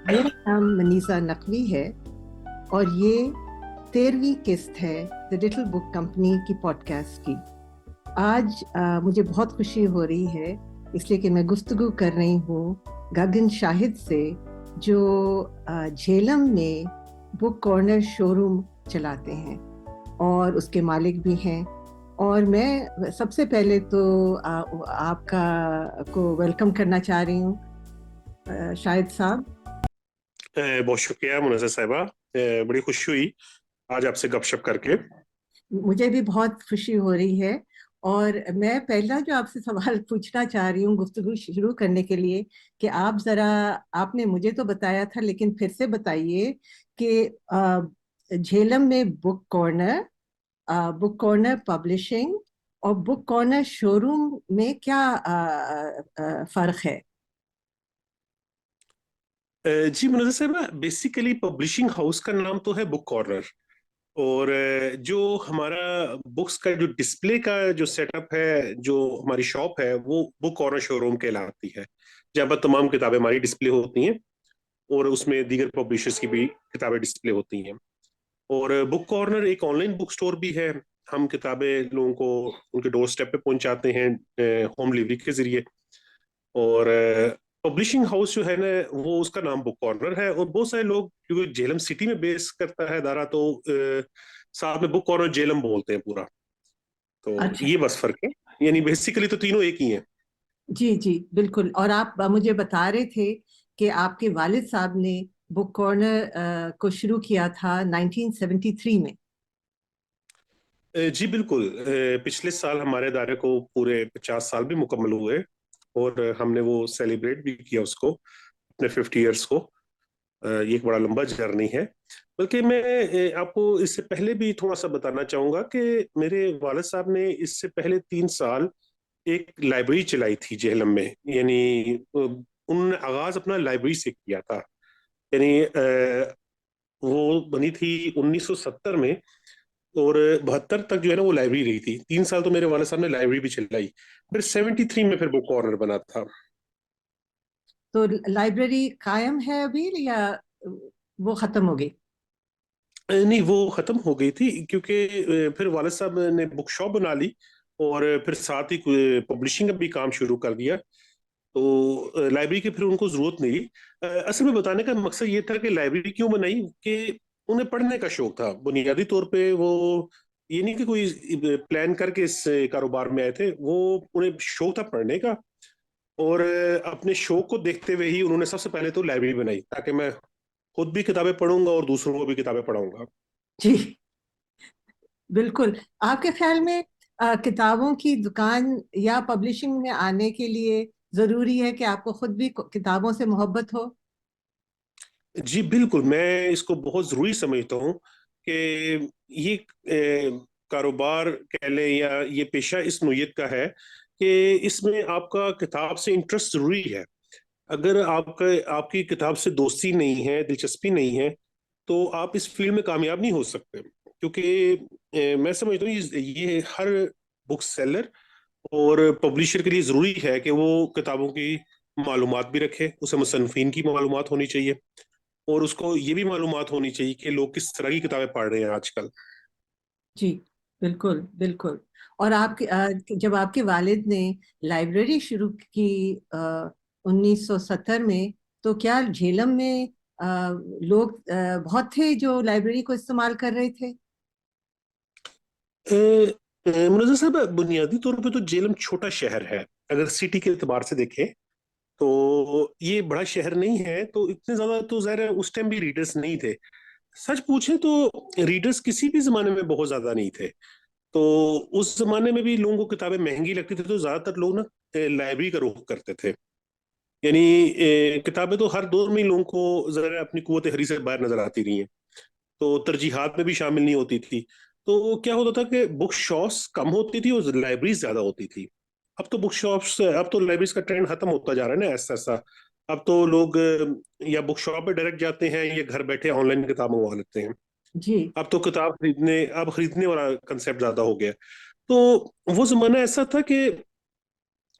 मेरा नाम मनीषा नकवी है और ये 13वीं किस्त है द लिटिल बुक कंपनी की पॉडकास्ट की। आज मुझे बहुत खुशी हो रही है इसलिए कि मैं गुफ्तगू कर रही हूँ गगन शाहिद से, जो झेलम में बुक कॉर्नर शोरूम चलाते हैं और उसके मालिक भी हैं। और मैं सबसे पहले तो आपका को वेलकम करना चाह रही हूँ शाहिद साहब। बहुत शुक्रिया मुनज़्ज़र साहिबा। बड़ी खुशी हुई आज आपसे गपशप करके। मुझे भी बहुत खुशी हो रही है। और मैं पहला जो आपसे सवाल पूछना चाह रही हूँ गुफ्तगू शुरू करने के लिए, कि आप जरा, आपने मुझे तो बताया था लेकिन फिर से बताइए कि झेलम में बुक कॉर्नर पब्लिशिंग और बुक कॉर्नर शोरूम में क्या फर्क है। जी मुनज़्ज़र साहिबा, बेसिकली पब्लिशिंग हाउस का नाम तो है बुक कॉर्नर, और जो हमारा बुक्स का जो डिस्प्ले का जो सेटअप है, जो हमारी शॉप है, वो बुक कॉर्नर शोरूम कहलाती है, जहाँ पर तमाम किताबें हमारी डिस्प्ले होती हैं और उसमें दीगर पब्लिशर्स की भी किताबें डिस्प्ले होती हैं। और बुक कॉर्नर एक ऑनलाइन बुक स्टोर भी है। हम किताबें लोगों को उनके डोर स्टेप पे पहुंचाते हैं होम डिलीवरी के जरिए। और पब्लिशिंग हाउस जो है ना, वो उसका नाम बुक कॉर्नर है। और बहुत सारे लोग, क्योंकि झेलम सिटी में बेस करता है दारा, तो साथ में बुक कॉर्नर झेलम बोलते हैं पूरा। तो अच्छा। ये बस फर्क है, यानी बेसिकली तो तीनों एक ही हैं। जी जी बिल्कुल। और आप मुझे बता रहे थे कि आपके वालिद साहब ने बुक कॉर्नर को शुरू किया था 1973 में। जी बिल्कुल। पिछले साल हमारे दायरे को पूरे 50 साल भी मुकम्मल हुए, और हमने वो सेलिब्रेट भी किया उसको, अपने 50 ईयर्स को। ये एक बड़ा लंबा जर्नी है। बल्कि मैं आपको इससे पहले भी थोड़ा सा बताना चाहूंगा कि मेरे वालिद साहब ने इससे पहले 3 साल एक लाइब्रेरी चलाई थी जेहलम में। यानी उन्होंने आगाज अपना लाइब्रेरी से किया था। यानी वो बनी थी 1970 में, और 72 तक जो है ना वो लाइब्रेरी रही थी। 3 साल तो मेरे वाले साहब ने लाइब्रेरी भी चलाई। फिर 73 में फिर बुक कॉर्नर बना था। तो लाइब्रेरी कायम है अभी या वो खत्म हो गई। नहीं, वो खत्म हो गई थी, क्योंकि फिर वाले साहब ने बुक शॉप बना ली, और फिर साथ ही पब्लिशिंग का भी काम शुरू कर दिया। तो लाइब्रेरी की फिर उनको जरूरत नहीं। असल में बताने का मकसद ये था कि लाइब्रेरी क्यों बनाई, कि उन्हें पढ़ने का शौक था बुनियादी तौर पे। वो ये नहीं कि कोई प्लान करके इस कारोबार में आए थे, वो उन्हें शौक था पढ़ने का। और अपने शौक को देखते हुए ही उन्होंने सबसे पहले तो लाइब्रेरी बनाई, ताकि मैं खुद भी किताबें पढ़ूंगा और दूसरों को भी किताबें पढ़ाऊंगा। जी बिल्कुल। आपके ख्याल में किताबों की दुकान या पब्लिशिंग में आने के लिए जरूरी है कि आपको खुद भी किताबों से मोहब्बत हो। जी बिल्कुल, मैं इसको बहुत ज़रूरी समझता हूँ कि ये कारोबार कह लें या ये पेशा इस नोयत का है कि इसमें आपका किताब से इंटरेस्ट ज़रूरी है। अगर आपका आपकी किताब से दोस्ती नहीं है, दिलचस्पी नहीं है, तो आप इस फील्ड में कामयाब नहीं हो सकते। क्योंकि मैं समझता हूँ ये हर बुक सेलर और पब्लिशर के लिए ज़रूरी है कि वो किताबों की मालूमात भी रखे, उसे मुसन्निफ़ीन की मालूमात होनी चाहिए, और उसको ये भी मालूमात होनी चाहिए कि लोग किस तरह की किताबें पढ़ रहे हैं आजकल। जी बिल्कुल बिल्कुल। और आपके जब आपके वालिद ने लाइब्रेरी शुरू की 1970 में, तो क्या झेलम में लोग बहुत थे जो लाइब्रेरी को इस्तेमाल कर रहे थे। मुनज़्ज़र साहब, बुनियादी तौर पे तो जेलम छोटा शहर है। अगर सिटी के एतबार से देखें तो ये बड़ा शहर नहीं है, तो इतने ज्यादा तो ज़ाहिर है उस टाइम भी रीडर्स नहीं थे। सच पूछे तो रीडर्स किसी भी जमाने में बहुत ज्यादा नहीं थे। तो उस जमाने में भी लोगों को किताबें महंगी लगती थी, तो ज्यादातर लोग ना लाइब्रेरी का रुख करते थे। यानी किताबें तो हर दौर में ही लोगों को जरा अपनी कुव्वत हरी से बाहर नजर आती रही हैं, तो तरजीहात में भी शामिल नहीं होती थी। तो क्या होता था कि बुक शॉप्स कम होती थी और लाइब्रेरीज ज्यादा होती थी। अब तो लाइब्रेरीज का ट्रेंड खत्म होता जा रहा है ना, ऐसा ऐसा। अब तो लोग या बुक शॉप पे डायरेक्ट जाते हैं या घर बैठे ऑनलाइन किताब मंगवा लेते हैं। जी अब खरीदने वाला कंसेप्ट ज्यादा हो गया। तो वो जमाना ऐसा था कि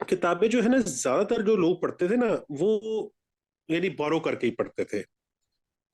किताबें जो है ना, ज्यादातर जो लोग पढ़ते थे ना, वो यानी बोरो करके ही पढ़ते थे।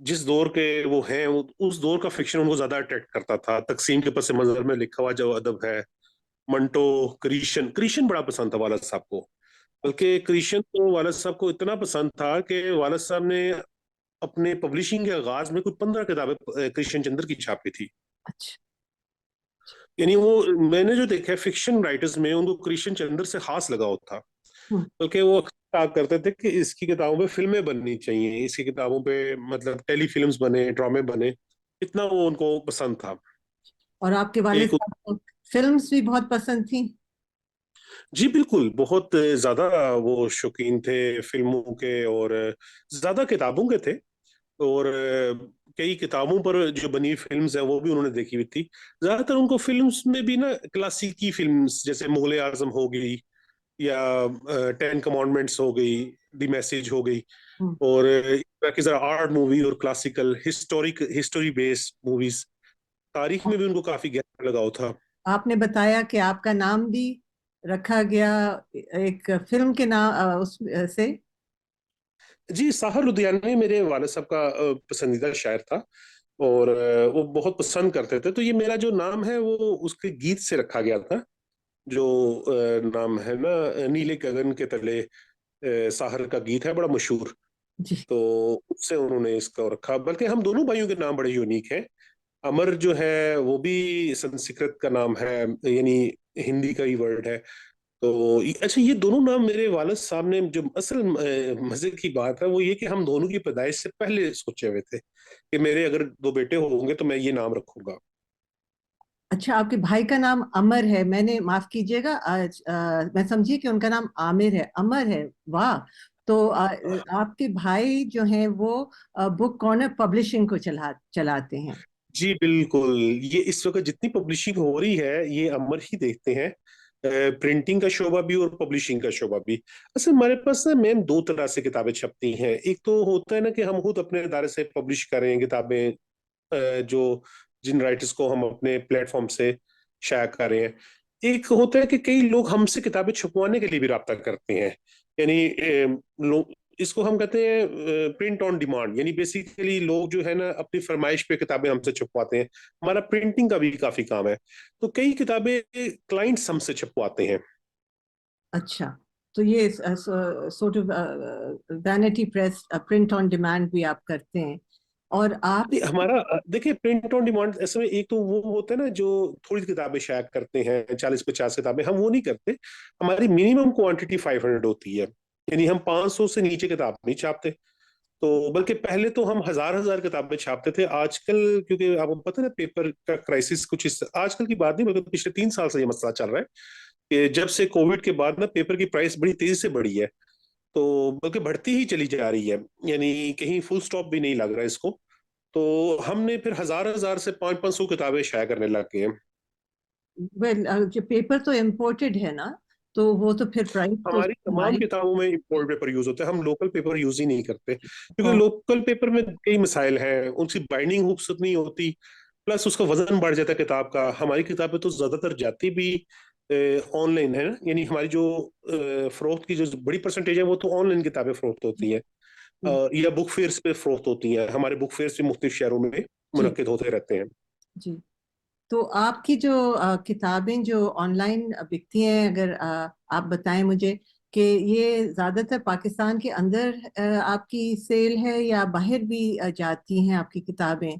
जिस दौर के वो हैं उस दौर का फिक्शन उनको ज्यादा अट्रैक्ट करता था। तकसीम के पस मंजर में लिखा हुआ जो अदब है, मंटो, क्रिशन, क्रिशन बड़ा पसंद था वालद साहब को। अच्छा। बल्कि क्रिशन तो वालद साहब को इतना पसंद था कि वालद साहब ने अपने पब्लिशिंग के आगाज में कुछ 15 किताबें कृष्ण चंद्र की छापी थी। अच्छा। यानी वो, मैंने जो देखा है फिक्शन राइटर्स में, उनको कृष्ण चंद्र से खास लगाव था। हम्म। बल्कि वो कहा करते थे कि इसकी किताबों पे फिल्में बननी चाहिए, इसकी किताबों पे मतलब टेली फिल्म्स बने, ड्रामे बने, इतना वो उनको पसंद था। और आपके वालिद एक, साहब को फिल्म्स भी बहुत पसंद थी? जी बिल्कुल, बहुत ज्यादा वो शौकीन थे फिल्मों के, और ज्यादा किताबों के थे। और कई किताबों पर जो बनी फिल्म्स हैं वो भी उन्होंने देखी हुई थी। ज्यादातर उनको फिल्म्स में भी ना क्लासिकी फिल्म्स जैसे मुगले आजम हो गई, या टेन कमांडमेंट्स हो गई, द मैसेज हो गई, हम्म। और बाकी जरा आर्ट मूवी और क्लासिकल हिस्टोरी बेस्ड मूवीज, तारीख में भी उनको काफी गहरा लगाव था। आपने बताया कि आपका नाम भी रखा गया एक फिल्म के नाम उस से। जी, साहर लुधियानवी मेरे वाले साहब का पसंदीदा शायर था, और वो बहुत पसंद करते थे, तो ये मेरा जो नाम है वो उसके गीत से रखा गया था। जो नाम है ना, नीले गगन के तले, साहर का गीत है बड़ा मशहूर। जी। तो उससे उन्होंने इसको रखा। बल्कि हम दोनों भाइयों के नाम बड़े यूनिक हैं। अमर जो है वो भी संस्कृत का नाम है, यानी हिंदी का ही वर्ड है। तो अच्छा, ये दोनों नाम मेरे वालिद साहब ने, जो असल मजे की बात है वो ये कि हम दोनों की पैदाइश से पहले सोचे हुए थे कि मेरे अगर दो बेटे होंगे तो मैं ये नाम रखूंगा। अच्छा, आपके भाई का नाम अमर है? मैंने, माफ कीजिएगा, आज मैं समझी कि उनका नाम आमिर है, अमर है। वाह। तो आपके भाई जो हैं वो बुक कॉर्नर पब्लिशिंग को चलाते हैं? जी बिल्कुल, ये इस वक्त जितनी पब्लिशिंग हो रही है ये अमर ही देखते हैं, प्रिंटिंग का शोबा भी और पब्लिशिंग का शोबा भी। असल हमारे पास ना मैम दो तरह से किताबें छपती हैं। एक तो होता है ना कि हम खुद अपने इदारे से पब्लिश करें किताबें, जो जिन राइटर्स को हम अपने प्लेटफॉर्म से शाया कर रहे हैं। एक होता है कि कई लोग हमसे किताबें छपवाने के लिए भी रब्ता करते हैं। यानी लोग, इसको हम कहते हैं प्रिंट ऑन डिमांड, यानी बेसिकली लोग जो है ना अपनी फरमाइश पे किताबें हमसे छपवाते हैं। हमारा प्रिंटिंग का भी काफी काम है, तो कई किताबें क्लाइंट्स हमसे छपवाते हैं। अच्छा। तो ये sort of vanity press, print on demand भी आप करते हैं? और आप? नहीं, हमारा देखिए प्रिंट ऑन डिमांड ऐसे में एक तो वो होता है ना जो थोड़ी किताबें शाया करते हैं, 40-50 किताबें, हम वो नहीं करते। हमारी मिनिमम क्वांटिटी 500 होती है, यानी हम 500 से नीचे किताब नहीं छापते। तो बल्कि पहले तो हम हजार हजार किताबें छापते थे। आजकल क्योंकि आपको पता है ना पेपर का क्राइसिस कुछ इस आजकल की बात नहीं, बल्कि पिछले 3 साल से ये मसला चल रहा है कि जब से कोविड के बाद ना पेपर की प्राइस बड़ी तेजी से बढ़ी है। तो बल्कि बढ़ती ही चली जा रही है, यानी कहीं फुल स्टॉप भी नहीं लग रहा है इसको। तो हमने फिर हजार हजार से 500-500 किताबें शाया करने लग गए हैं। वेल, जो पेपर तो इम्पोर्टेड है ना, तो वो तो फिर प्राइस तो हमारी तमाम हमारी। किताबों में इम्पोर्ट पेपर यूज होता है, हम लोकल पेपर यूज ही नहीं करते, क्योंकि और लोकल पेपर में कई मसाइल हैं, उनकी बाइंडिंग खूबसूरत नहीं होती, प्लस उसका वजन बढ़ जाता है किताब का। हमारी किताबें तो ज्यादातर जाती भी ऑनलाइन है ना, यानी हमारी जो फरोख्त की जो बड़ी परसेंटेज है वो तो ऑनलाइन किताबें फरोख्त होती हैं, जी। या बुक फेयर्स पे फरोख्त होती हैं। हमारे बुक फेयर्स भी मुख्तलिफ शहरों में जी। मुनक्किद होते रहते हैं। जी। तो आपकी जो किताबें जो ऑनलाइन बिकती हैं, अगर आप बताएं मुझे कि ये ज्यादातर पाकिस्तान के अंदर आपकी सेल है या बाहर भी जाती हैं आपकी किताबें?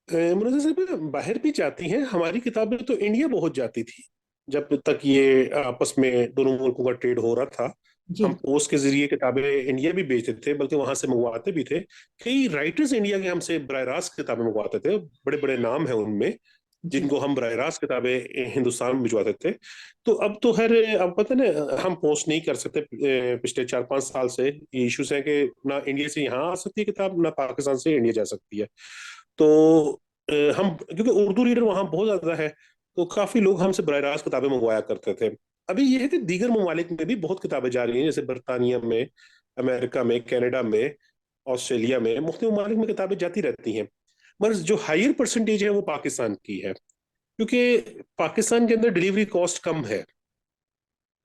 मुझे साहब बाहर भी जाती हैं हमारी किताबें, तो इंडिया बहुत जाती थी जब तक ये आपस में दोनों मुल्कों का ट्रेड हो रहा था। हम जी। पोस्ट के जरिए किताबें इंडिया भी भेजते थे, बल्कि वहां से मंगवाते भी थे। कई राइटर्स इंडिया के हमसे बरह रास्त किताबें मंगवाते थे, बड़े बड़े नाम हैं उनमें, जी। जिनको हम बरह रास्त किताबें हिंदुस्तान में भिजवाते थे। तो अब तो खैर अब पता ना हम पोस्ट नहीं कर सकते, पिछले 4-5 साल से ये इश्यूज हैं कि ना इंडिया से यहाँ आ सकती है किताब, ना पाकिस्तान से इंडिया जा सकती है। तो हम क्योंकि उर्दू रीडर वहाँ बहुत ज्यादा है, तो काफी लोग हमसे बरह रास्त किताबें मंगवाया करते थे। अभी ये है कि दीगर ममालिक में भी बहुत किताबें जा रही हैं, जैसे बरतानिया में, अमेरिका में, कनाडा में, ऑस्ट्रेलिया में, मुख्तलिफ ममालिक में किताबें जाती रहती हैं। मगर जो हायर परसेंटेज है वो पाकिस्तान की है, क्योंकि पाकिस्तान के अंदर डिलीवरी कॉस्ट कम है।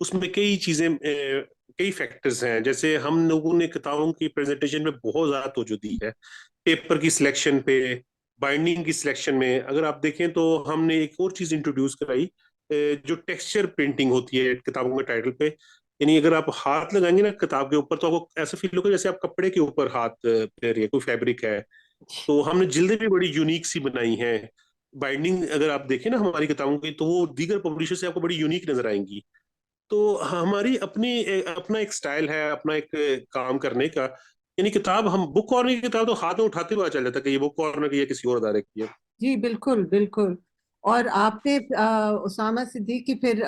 उसमें कई चीजें कई फैक्टर्स हैं। जैसे हम लोगों ने किताबों की प्रेजेंटेशन में बहुत ज्यादा तवज्जो दी है, पेपर की सिलेक्शन पे, बाइंडिंग की सिलेक्शन में। अगर आप देखें तो हमने एक और चीज इंट्रोड्यूस कराई, जो टेक्सचर प्रिंटिंग होती है किताबों के टाइटल पे। यानी अगर आप हाथ लगाएंगे ना किताब के ऊपर, तो आपको ऐसा फील होगा जैसे आप कपड़े के ऊपर हाथ फेर रही है, कोई फैब्रिक है। तो हमने जिल्दें भी बड़ी यूनिक सी बनाई हैं। बाइंडिंग अगर आप देखें ना हमारी किताबों की, तो वो दीगर पब्लिशर से आपको बड़ी यूनिक नजर आएंगी। तो हमारी अपना एक स्टाइल है, अपना एक काम करने का। यानी किताब, हम बुक कॉर्नर की किताब तो हाथ में उठाते हुए पता चल जाता है कि ये बुक कॉर्नर की है, किसी और अदारे की है। जी बिल्कुल बिल्कुल। और आपने उसामा सिद्दीकी फिर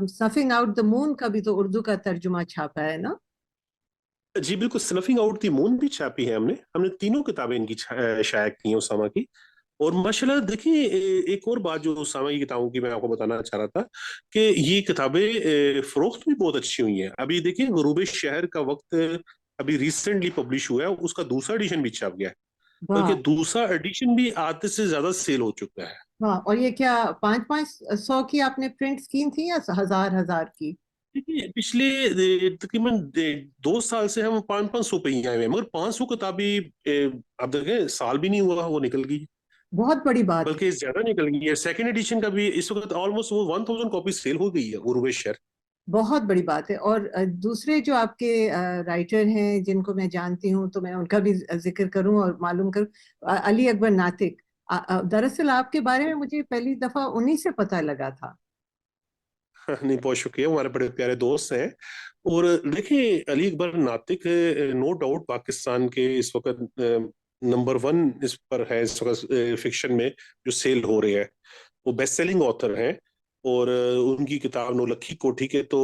स्नफिंग आउट द मून का भी तो उर्दू का तर्जुमा छापा है ना? जी बिल्कुल, स्नफिंग आउट दी मून भी छापी है हमने। हमने तीनों किताबें इनकी शाया की हैं उसामा की। और माशाल्लाह देखिए, एक और बात जो उसामा की किताबों की मैं आपको बताना चाह रहा था, कि ये किताबें फरोख्त भी बहुत अच्छी हुई हैं। अभी देखिए, गुरूब शहर का वक्त अभी रिसेंटली पब्लिश हुआ है, उसका दूसरा एडिशन भी छप गया है। बल्कि वाह। दूसरा एडिशन भी आधे से ज्यादा सेल हो चुका है। वाह, और ये क्या 500 की आपने प्रिंट्स की थी या हजार हजार की? देखिए, पिछले तकरीबन 2 साल से हम 500 पे ही आए हुए हैं, मगर 500 किताबें अब देखें साल भी नहीं हुआ वो निकल गई, बहुत बड़ी बात है। बल्कि ज्यादा निकल गई है। सेकंड एडिशन का भी इस वक्त ऑलमोस्ट वो 1000 कॉपी सेल हो गई है गुरुवे शहर। बहुत बड़ी बात है। और दूसरे जो आपके राइटर हैं जिनको मैं जानती हूँ, तो मैं उनका भी जिक्र करूँ और मालूम करूँ। अली अकबर नातिक। दरअसल आपके बारे में मुझे पहली दफा उन्हीं से पता लगा था। नहीं, बहुत शुक्रिया, हमारे बड़े प्यारे दोस्त हैं। और देखिए, अली अकबर नातिक नो डाउट पाकिस्तान के इस वक्त नंबर 1 इस पर है इस वक्त फिक्शन में जो सेल हो रहे हैं। वो बेस्ट सेलिंग ऑथर हैं। और उनकी किताब नौलखी कोठी के तो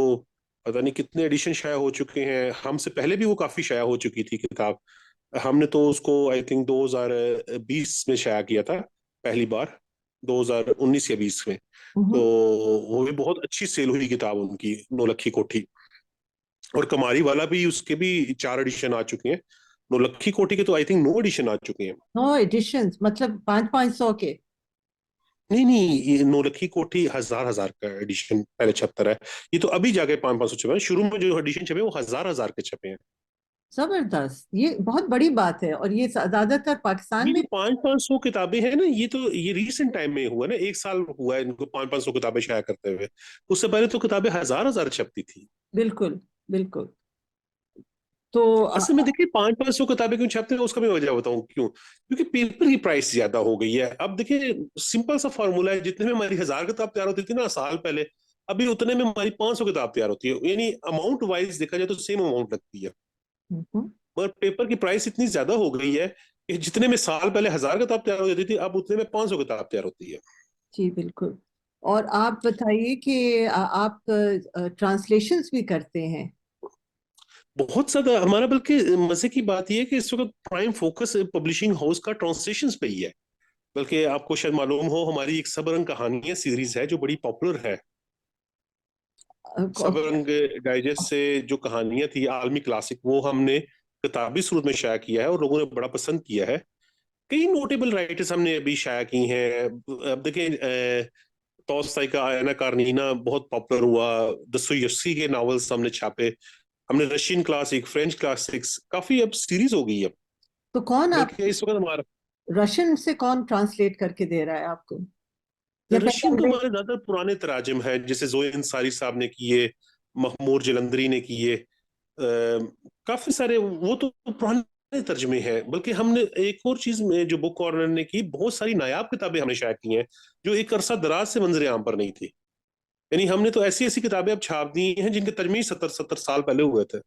पता नहीं कितने एडिशन शाया हो चुके हैं। हमसे पहले भी वो काफी शाया हो चुकी थी किताब। हमने तो उसको आई थिंक 2020 में शाया किया था पहली बार, 2019 या 20 में। तो हम्म। वो भी बहुत अच्छी सेल हुई किताब उनकी, नौलखी कोठी। और कमारी वाला भी, उसके भी 4 एडिशन आ चुके हैं। नौलखी कोठी के तो आई थिंक 9 एडिशन आ चुके हैं। 9 एडिशंस मतलब 500 के? नहीं नहीं, ये नौलखी कोठी हजार हजार का एडिशन पहले छपता है। ये तो अभी जाके 500 छपे हैं। शुरू में जो एडिशन छपे वो हजार हजार के छपे हैं। जबरदस्त, ये बहुत बड़ी बात है। और ये ज्यादातर पाकिस्तान ये में। जो 500 किताबें हैं ना, ये तो ये रीसेंट टाइम में हुआ ना, 1 साल हुआ है इनको 500 किताबें शाया करते हुए। उससे पहले तो किताबें हजार हजार छपती थी। बिल्कुल बिल्कुल। तो असल में देखिए, 500 किताबें क्यों छापते हैं उसका मैं वजह बताऊं क्यों। क्योंकि पेपर की प्राइस ज्यादा हो गई है। अब देखिए, सिंपल सा फॉर्मूला है, जितने में हमारी 1000 किताब तैयार होती थी ना साल पहले, अभी उतने में हमारी 500 किताब तैयार होती है। यानी अमाउंट वाइज देखा जाए तो सेम अमाउंट लगती है, हम्म, मगर पेपर की प्राइस इतनी ज्यादा हो गई है कि जितने में साल पहले 1000 किताब तैयार हो जाती थी, अब उतने में 500 किताब तैयार होती है। जी बिल्कुल। और आप बताइए कि आप ट्रांसलेशंस भी करते हैं? बहुत ज्यादा हमारा, बल्कि मजे की बात यह है कि इस वक्त प्राइम फोकस पब्लिशिंग हाउस का ट्रांसलेशंस पे ही है। बल्कि आपको शायद मालूम हो, हमारी एक सबरंग कहानियां सीरीज है जो बड़ी पॉपुलर है। सबरंग डाइजेस्ट से जो कहानियां थी आलमी क्लासिक, वो हमने किताबी सूरत में शाया किया है और लोगों ने बड़ा पसंद किया है। कई नोटेबल राइटर्स हमने अभी शाया की हैं। अब देखें, तौस्ताई का आयना कारनीना बहुत पॉपुलर हुआ। दस्तोयेव्स्की के नॉवेल्स हमने छापे। हमने रशियन क्लासिक, फ्रेंच क्लासिक्स, काफी अब सीरीज हो गई है। तो कौन आप बल्कि इस वक्त हमारा रशियन से कौन ट्रांसलेट करके दे रहा है आपको? या पहले रशियन तो अंग्रेज? हमारे ज्यादा पुराने तराजिम हैं, जैसे जोए अंसारी साहब ने किए, महमूद जलंधरी ने किए। काफी सारे वो तो पुराने तर्जमे हैं। बल्कि हमने एक और चीज में जो बुक कॉर्नर ने की, बहुत सारी नायाब किताबें हमने शाया की हैं जो एक अरसा दराज से मंजर आम पर नहीं थी। यानी हमने तो ऐसी ऐसी किताबें अब छाप दी हैं जिनके तर्जमे 70-70 साल पहले हुए थे।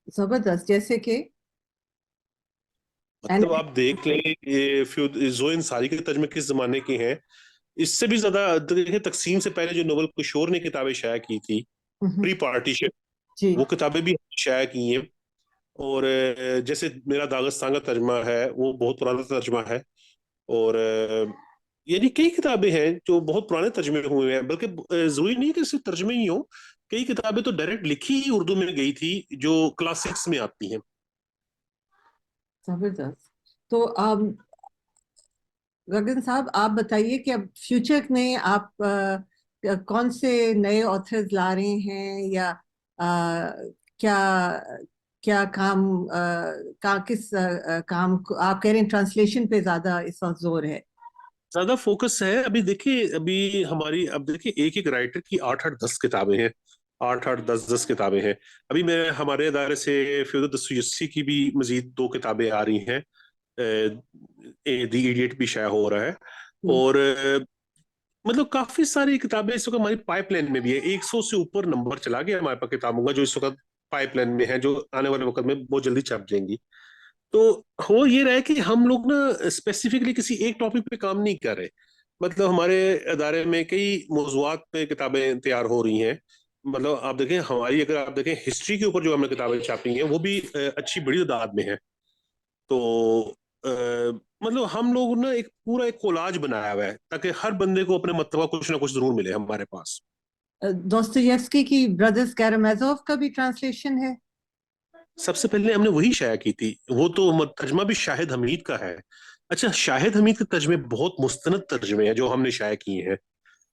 जबरदस्त, जैसे कि मतलब आप देख लें, ये जोए अंसारी के तर्जमे किस जमाने के हैं। इससे भी ज्यादा देखिए, तकसीम से पहले जो नोबल किशोर ने किताबें शाया की थी, हम्म, प्री पार्टीशन, वो जी। किताबें भी शाया की हैं। और जैसे मेरा दागिस्तान का तर्जमा है, वो बहुत पुराना तर्जमा है। और यानी कई किताबें हैं जो बहुत पुराने तर्जमे हुए हैं। बल्कि जरूरी नहीं कि सिर्फ तर्जमे ही हो, कई किताबें तो डायरेक्ट लिखी ही उर्दू में गई थी जो क्लासिक्स में आती हैं। जबरदस्त। तो गगन साहब, आप बताइए कि अब फ्यूचर में आप कौन से नए ऑथर्स ला रहे हैं, या क्या क्या काम किस काम को आप कह रहे हैं? ट्रांसलेशन पे ज्यादा इस वक्त जोर है। ज्यादा फोकस है अभी। देखिए अभी हमारी, अब देखिए एक एक राइटर की 8 8 10 किताबें हैं, 8 8 10 10 किताबें हैं। अभी मैं हमारे इदारे से फ्योदोर दोस्तोयेवस्की की भी मजीद 2 किताबें आ रही हैं। द इडियट भी शाया हो रहा है। जी। और मतलब काफी सारी किताबें इस वक्त हमारी पाइपलाइन में भी है। 100 से ऊपर नंबर चला गया हमारे पास किताबों का, जो इस वक्त पाइपलाइन में है, जो आने वाले वक्त में बहुत जल्दी छप जाएंगी। तो हो ये रहा है कि हम लोग ना स्पेसिफिकली किसी एक टॉपिक पे काम नहीं कर रहे। मतलब हमारे अदारे में कई मौजूआत पे किताबें तैयार हो रही हैं। मतलब आप देखें हमारी, अगर आप देखें हिस्ट्री के ऊपर जो हमने किताबें छापी हैं वो भी अच्छी बड़ी तादाद में है। तो अ, मतलब हम लोग ना एक पूरा एक कोलाज बनाया हुआ है ताकि हर बंदे को अपने मतलब का कुछ ना कुछ जरूर मिले हमारे पास। दोस्तोयेव्स्की की ब्रदर्स कैरामेजोव का भी ट्रांसलेशन है। सबसे पहले हमने वही शाया की थी, वो तो तर्जमा भी शाहिद हमीद का है। अच्छा, शाहिद हमीद के तर्जमे बहुत मुस्तनद तर्जमे हैं जो हमने शाया किए हैं।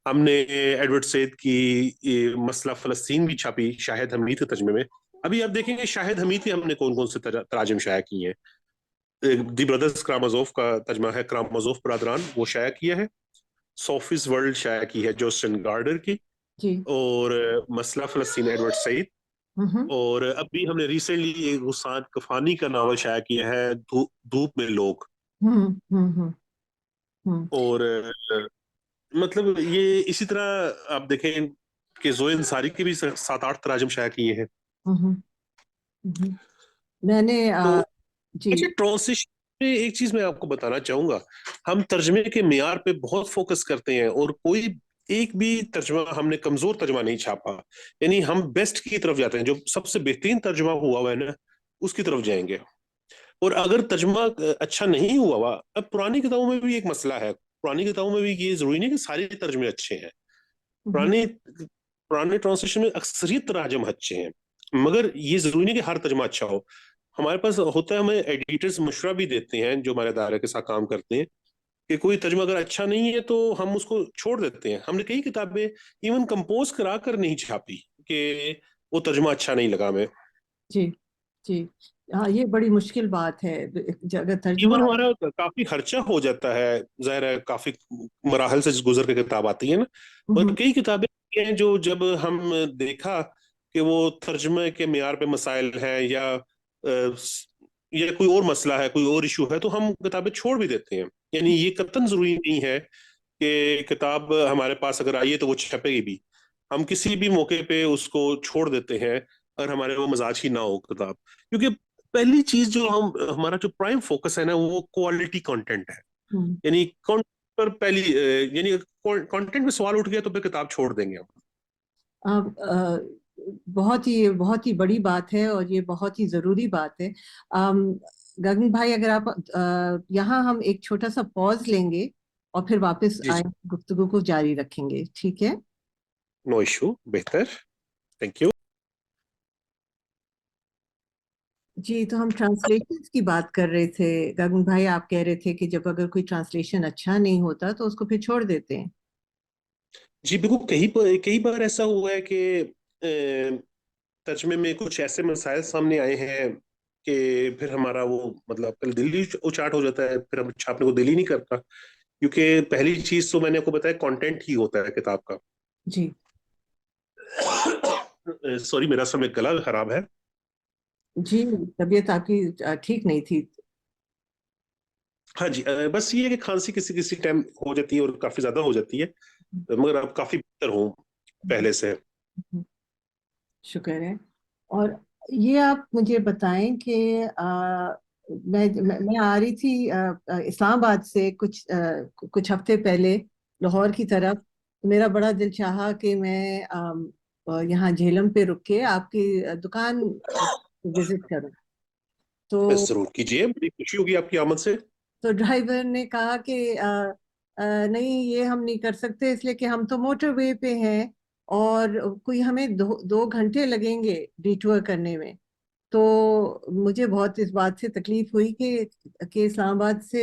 हमने एडवर्ड सईद की मसला फलस्तीन भी छापी शाहिद हमीद के तर्जमे में। अभी आप देखेंगे शाहिद हमीद के हमने कौन कौन से तराजिम शाया किए हैं। दी ब्रदर्स करामाजोव का तर्जमा है, करामाजोव बरादरान, वो शाया किया है। सोफीज वर्ल्ड शाया की है जोस्टन गार्डर की। जी। और मसला फलस्तीन एडवर्ड सईद। हम्म। और अभी हमने रिसेंटली एक गुस्सान कफानी का नावल शाया किया है, धूप में लोग। हम्म। हम्म। हम्म। और मतलब ये इसी तरह आप देखें कि जोए अंसारी के भी 7 8 तराजम शाया किए हैं। हम्म। हम्म। मैंने तो जी। अच्छा, ट्रांसलेशन में एक चीज मैं आपको बताना चाहूंगा। हम तर्जमे के मियार पे बहुत फोकस करते हैं और कोई एक भी तर्जमा हमने कमजोर तर्जमा नहीं छापा। यानी हम बेस्ट की तरफ जाते हैं, जो सबसे बेहतरीन तर्जमा हुआ हुआ है ना उसकी तरफ जाएंगे। और अगर तर्जमा अच्छा नहीं हुआ हुआ, अब पुरानी किताबों में भी एक मसला है। पुरानी किताबों में भी ये जरूरी नहीं कि सारे तर्जमे अच्छे हैं। हम्म। पुराने पुराने ट्रांसलेशन में अक्सरियत तराजम अच्छे हैं, मगर ये जरूरी नहीं कि हर तर्जमा अच्छा हो। हमारे पास होता है, हमें एडिटर्स मशवरा भी देते हैं जो हमारे दायरे के साथ काम करते हैं कि कोई तर्जमा अगर अच्छा नहीं है तो हम उसको छोड़ देते हैं। हमने कई किताबें इवन कंपोज करा कर नहीं छापी कि वो तर्जमा अच्छा नहीं लगा हमें। जी। जी। हाँ, ये बड़ी मुश्किल बात है। अगर तर्जुमा। इवन हमारा काफी खर्चा हो जाता है, जाहिर है काफी मराहल से गुजर के किताब आती है ना। पर हम्म। कई किताबें हैं जो जब हम देखा कि वो तर्जमे के मियार पे मसाइल हैं, या कोई और मसला है, कोई और इशू है, तो हम किताबें छोड़ भी देते हैं। यानी ये कतई जरूरी नहीं है कि किताब हमारे पास अगर आई है तो वो छपेगी भी। हम किसी भी मौके पे उसको छोड़ देते हैं अगर हमारे वो मजाज की ना हो किताब। क्योंकि पहली चीज जो हमारा जो प्राइम फोकस है ना वो क्वालिटी कंटेंट है। हम्म। यानी कंटेंट पर पहली यानी कंटेंट में सवाल उठ गया तो फिर किताब छोड़ देंगे हम। बहुत ही बड़ी बात है, और ये बहुत ही जरूरी बात है। गगन भाई, अगर आप यहाँ हम एक छोटा सा पॉज लेंगे और फिर वापस जी आए, जी, गुफ्तगू को जारी रखेंगे, ठीक है? नो इशू, बेहतर। Thank you. जी, तो हम ट्रांसलेशंस की बात कर रहे थे। गगन भाई, आप कह रहे थे कि जब अगर कोई ट्रांसलेशन अच्छा नहीं होता तो उसको फिर छोड़ देते हैं। जी बिल्कुल, कई बार ऐसा हुआ है कि तर्जमे में कुछ ऐसे मसाइल सामने आए हैं कि फिर हमारा वो मतलब कल दिल ही उचाट हो जाता है, फिर हम छापने को दिल ही नहीं करता। क्योंकि पहली चीज तो मैंने आपको बताया कंटेंट ही होता है किताब का। जी। सॉरी, मेरा समय गला खराब है। जी। तबीयत आपकी ठीक नहीं थी। हाँ जी, बस ये है कि खांसी किसी किसी टाइम हो जाती है और काफी ज्यादा हो जाती है, मगर अब काफी बेहतर हूँ पहले से। शुक्र है। और ये आप मुझे बताएं कि मैं आ रही थी इस्लामाबाद से कुछ हफ्ते पहले लाहौर की तरफ। मेरा बड़ा दिल चाहा कि मैं यहाँ झेलम पे रुक के आपकी दुकान विजिट करूं। तो जरूर कीजिए, बड़ी खुशी होगी आपकी आमद से। ड्राइवर ने कहा कि नहीं, ये हम नहीं कर सकते, इसलिए कि हम तो मोटरवे पे हैं, और कोई हमें 2 घंटे लगेंगे डिटूर करने में। तो मुझे बहुत इस बात से तकलीफ हुई कि इस्लामाबाद से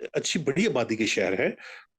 अच्छी बड़ी आबादी के शहर है,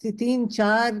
3 4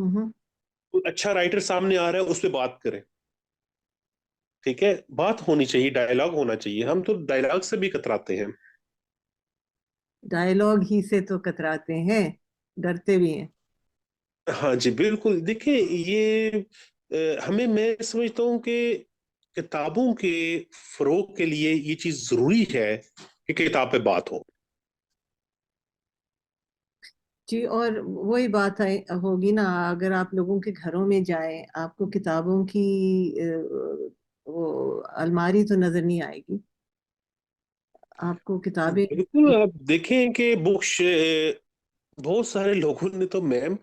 हम्म। कोई अच्छा राइटर सामने आ रहा है, उस पर बात करें। ठीक है, बात होनी चाहिए, डायलॉग होना चाहिए। हम तो डायलॉग से भी कतराते हैं। डायलॉग ही से तो कतराते हैं, डरते भी हैं। हाँ जी बिल्कुल। देखिए ये हमें, मैं समझता हूँ कि किताबों के फरोग के लिए ये चीज जरूरी है कि किताब पे बात हो। जी, और वही बात है होगी ना, अगर आप लोगों के घरों में जाएं, आपको किताबों की वो अलमारी तो नजर नहीं आएगी, आपको किताबें। बिल्कुल, आप देखें कि बुक्स, बहुत सारे लोगों ने तो मैम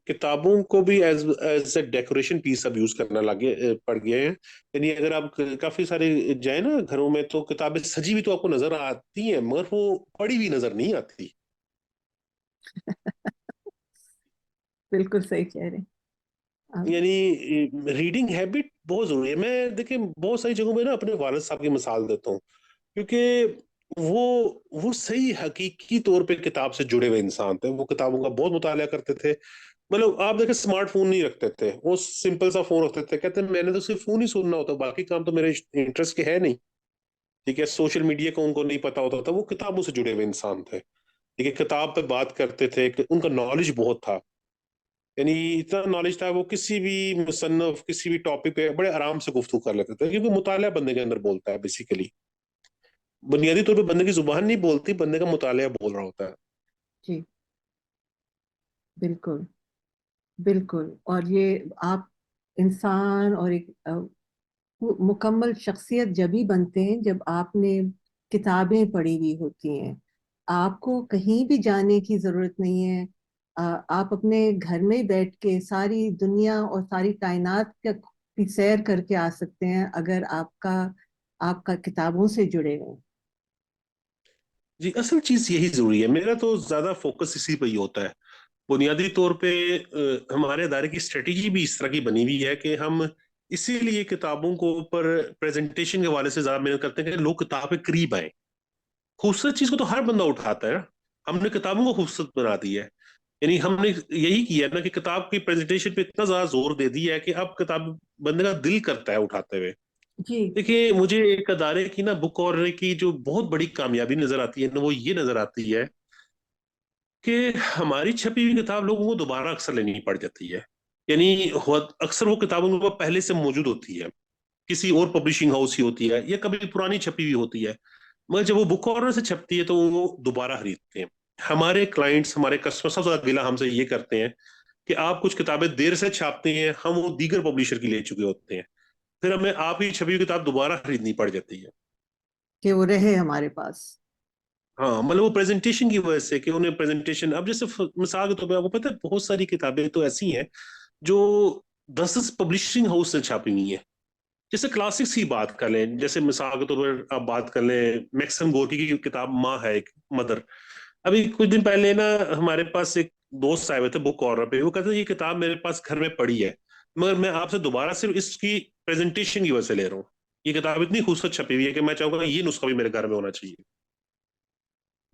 किताबों को भी as as a decoration piece अब यूज करना लगे पड़ गए हैं। यानी अगर आप काफी सारे जाए ना घरों में, तो किताबें सजी हुई तो आपको नजर आती हैं, मगर वो पढ़ी हुई नजर नहीं आती। बिल्कुल सही कह रहे हैं आप। यानी रीडिंग हैबिट बहुत जरूरी है। मैं देखिए बहुत सारी जगहों में ना अपने वालिद साहब की मिसाल देता हूँ, क्योंकि वो सही हकीकी तौर पे किताब से जुड़े हुए इंसान थे। वो किताबों का बहुत मुताला करते थे। मतलब आप देखें, स्मार्टफोन नहीं रखते थे, वो सिंपल सा फोन रखते थे। कहते हैं मैंने तो सिर्फ फोन ही सुनना होता, बाकी काम तो मेरे इंटरेस्ट के है नहीं। ठीक है, सोशल मीडिया का उनको नहीं पता होता था। वो किताबों से जुड़े हुए इंसान थे। ठीक है, किताब पे बात करते थे, उनका नॉलेज बहुत था। यानी इतना नॉलेज था, वो किसी भी मुसन्नफ, किसी भी टॉपिक पे बड़े आराम से गुफ्तगू कर लेते थे, क्योंकि मुताला बंदे के अंदर बोलता है बेसिकली। बुनियादी तौर पे बंदे की जुबान नहीं बोलती, बंदे का मुताला बोल रहा होता है। जी, बिल्कुल बिल्कुल। और ये आप इंसान और एक मुकम्मल शख्सियत जब ही बनते हैं जब आपने किताबें पढ़ी हुई होती हैं। आपको कहीं भी जाने की जरूरत नहीं है। आप अपने घर में बैठ के सारी दुनिया और सारी कायनात की सैर करके आ सकते हैं, अगर आपका आपका किताबों से जुड़े हुए हैं। जी, असल चीज यही जरूरी है। मेरा तो ज्यादा फोकस इसी पे ही होता है। बुनियादी तौर पे हमारे अदारे की स्ट्रेटेजी भी इस तरह की बनी हुई है कि हम इसीलिए किताबों को ऊपर प्रेजेंटेशन के हवाले से ज्यादा मेहनत करते हैं कि लोग किताब के करीब आए। खूबसूरत चीज को तो हर बंदा उठाता है ना, हमने किताबों को खूबसूरत बना दी है। यानी हमने यही किया ना कि किताब की प्रेजेंटेशन पे इतना ज्यादा जोर दे दिया है कि अब किताब बंदे का दिल करता है उठाते हुए। जी देखिए मुझे एक अदारे की ना बुक ऑर्डर की जो बहुत बड़ी कामयाबी नजर आती है ना, वो ये नजर आती है कि हमारी छपी हुई किताब लोगों को दोबारा अक्सर लेनी पड़ जाती है। यानी अक्सर वो किताब उनके पास पहले से मौजूद होती है, किसी और पब्लिशिंग हाउस की होती है, या कभी पुरानी छपी हुई होती है। मगर जब वो बुक कॉर्नर से छपती है तो वो दोबारा खरीदते हैं। हमारे क्लाइंट्स, हमारे कस्टमर सबसे ज्यादा गिला हमसे ये करते हैं कि आप कुछ किताबें देर से छापते हैं, हम वो दीगर पब्लिशर की ले चुके होते हैं, फिर हमें आप ही छपी हुई किताब दोबारा खरीदनी पड़ जाती है। कि वो रहे हमारे पास। हाँ, मतलब वो प्रेजेंटेशन की वजह से, कि उन्हें प्रेजेंटेशन, अब जैसे मिसाल के तौर पे आपको पता है बहुत सारी किताबें तो ऐसी हैं जो 10 पब्लिशिंग हाउस से छापी हुई हैं। जैसे क्लासिक्स की बात कर लें, जैसे मिसाल के तौर पर आप बात कर लें मैक्सिम गोर्की की किताब माँ है एक, मदर। अभी कुछ दिन पहले ना हमारे पास एक दोस्त आए हुए थे बुक कॉर्नर पे, वो कहते हैं ये किताब मेरे पास घर में पड़ी है, मगर मैं आपसे दोबारा सिर्फ इसकी प्रेजेंटेशन की वजह से ले रहा हूँ। ये किताब इतनी खूबसूरत छपी हुई है कि मैं चाहूंगा ये नुस्खा भी मेरे घर में होना चाहिए।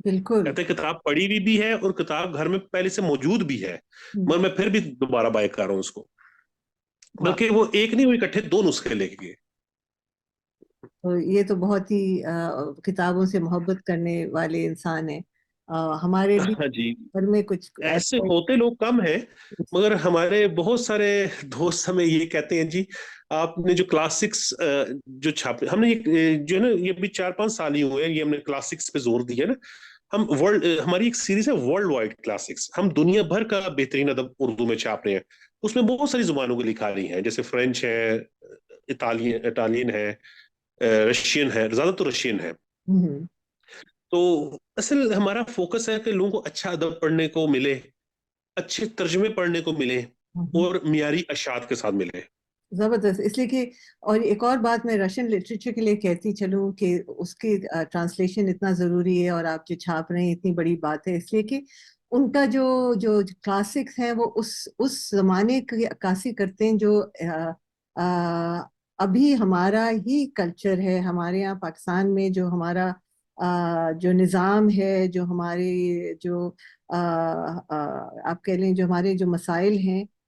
बिल्कुल। कहते हैं किताब पढ़ी हुई भी है और किताब घर में पहले से मौजूद भी है, हम्म। मगर मैं फिर भी दोबारा बाय कर रहा हूँ उसको। वाह, बल्कि वो एक नहीं, वो इकट्ठे दो नुस्खे लेके गए। तो ये तो बहुत ही किताबों से मोहब्बत करने वाले इंसान है। हमारे भी हाँ जी, घर में कुछ ऐसे ऐसे। होते लोग कम हैं, मगर हमारे बहुत सारे दोस्त हमें ये कहते हैं जी, आपने जो क्लासिक्स जो छापे हमने ये जो है ना, ये भी 4-5 साल ही हुए हैं, ये हमने क्लासिक्स पे जोर दिया ना। हम वर्ल्ड, हमारी एक सीरीज है वर्ल्ड वाइड क्लासिक्स, हम दुनिया भर का बेहतरीन अदब उर्दू में छाप रहे हैं। उसमें बहुत सारी जुबानों की लिखा रही हैं, जैसे फ्रेंच है, इटालियन इटालियन है, रशियन है, ज्यादा तो रशियन है। हम्म। तो असल हमारा फोकस है कि लोगों को अच्छा अदब पढ़ने को मिले, अच्छे तर्जमे पढ़ने को मिले, हम्म। और मियारी अशात के साथ मिले। जबरदस्त, इसलिए कि और एक और बात मैं रशियन लिटरेचर के लिए कहती चलूँ कि उसकी ट्रांसलेशन इतना ज़रूरी है, और आप जो छाप रहे हैं इतनी बड़ी बात है, इसलिए कि उनका जो जो क्लासिक्स हैं वो उस जमाने की अक्कासी करते हैं जो अभी हमारा ही कल्चर है, हमारे यहाँ पाकिस्तान में जो हमारा जो निज़ाम है, जो हमारे जो आप कह लें जो हमारे जो मसाइल हैं,